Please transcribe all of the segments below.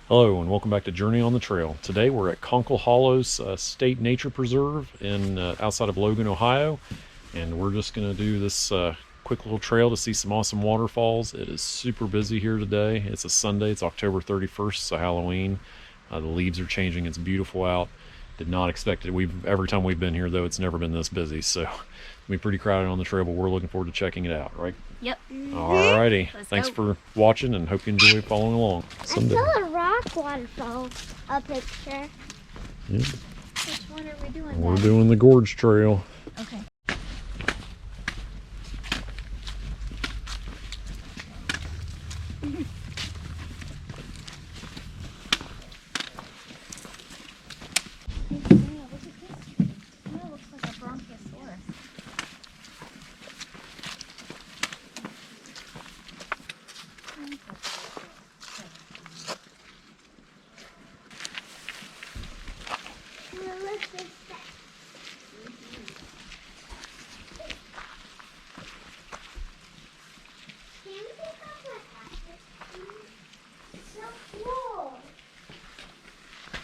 Hello and welcome back to Journey on the Trail. Today we're at Conkle Hollows State Nature Preserve in outside of Logan, Ohio, and we're just going to do this quick little trail to see some awesome waterfalls. It is super busy here today. It's a Sunday. It's October 31st, so Halloween. The leaves are changing. It's beautiful out. Did not expect it. Every time we've been here though, it's never been this busy. So it'll be pretty crowded on the trail, but we're looking forward to checking it out, right? Yep. Alrighty. Thanks for watching and hope you enjoy following along. Someday. I saw a rock waterfall, a picture. Yep. Which one are we doing? We're doing the Gorge Trail. Okay.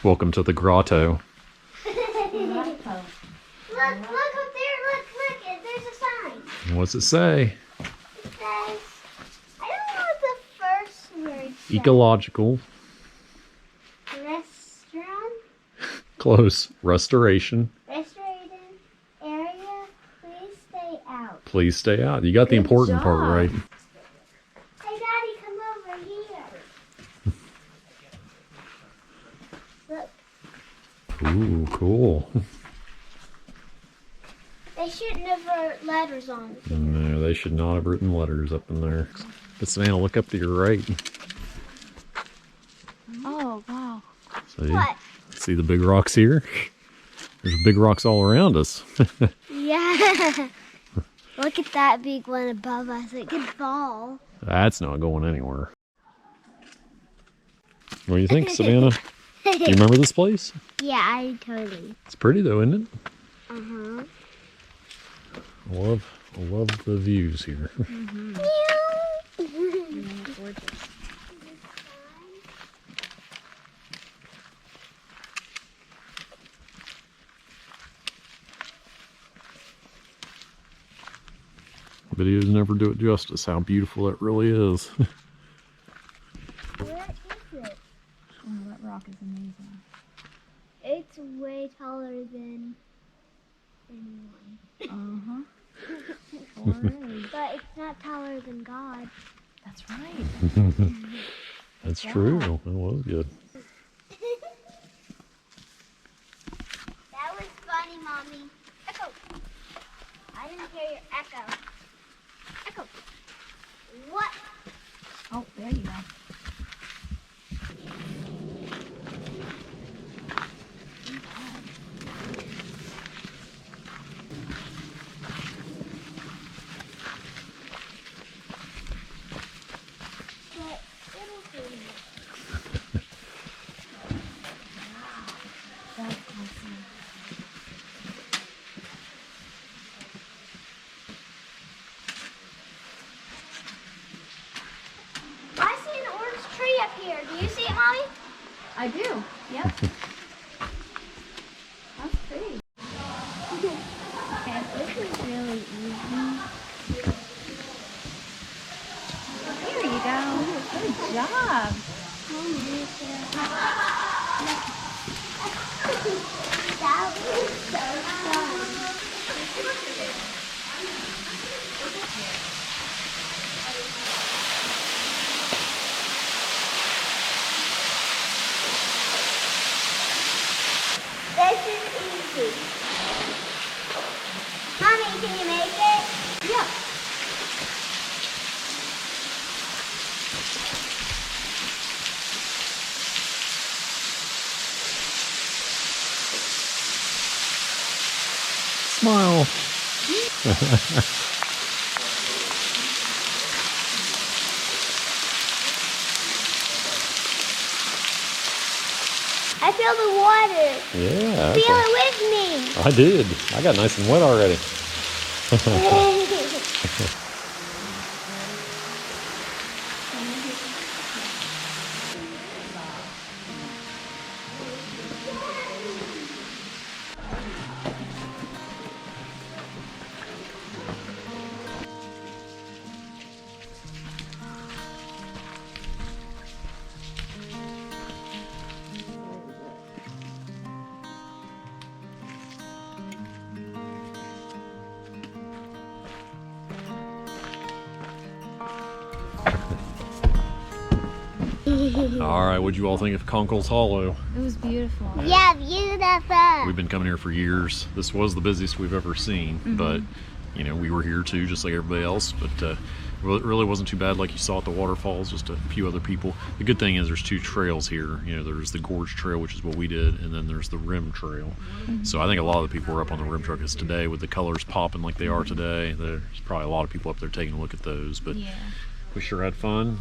Welcome to the grotto. Look up there. Look. There's a sign. What's it say? It says, I don't know what the first word says. Ecological. Restaurant. Close. Restoration. Restoration area. Please stay out. Please stay out. You got the important part right. Hey, Daddy, come over here. Look. Ooh, cool. They shouldn't have wrote letters on it. No, they should not have written letters up in there. But Savannah, look up to your right. Oh, wow. See? What? See the big rocks here? There's big rocks all around us. Yeah. Look at that big one above us. It could fall. That's not going anywhere. What do you think, Savannah? Do you remember this place? Yeah, I totally. It's pretty though, isn't it? Uh-huh. I love the views here. Mm-hmm. Gorgeous. Videos never do it justice how beautiful it really is. Where is it? Oh, that rock is amazing. It's way taller than anyone. Uh-huh. Sure is. But it's not taller than God. That's right. That's true. That was good. That was funny, Mommy. Echo. I didn't hear your echo. Echo. What? Oh, there you go. But it'll do. That's awesome. I see an orange tree up here. Do you see it, Mommy? I do. Yep. That's pretty. And this is really easy. There you go. Good job. That was so fun. This is easy. Mommy, can you make it? Yeah. Smile. I feel the water. Yeah. Feel it with me. I did. I got nice and wet already. All right, what'd you all think of Conkles Hollow? It was beautiful. Yeah, beautiful. We've been coming here for years. This was the busiest we've ever seen, but you know, we were here too, just like everybody else. But it really wasn't too bad, like you saw at the waterfalls. Just a few other people. The good thing is there's two trails here. You know, there's the Gorge Trail, which is what we did, and then there's the Rim Trail. So I think a lot of the people were up on the Rim Trail because today, with the colors popping like they are today, there's probably a lot of people up there taking a look at those. But Yeah. we sure had fun.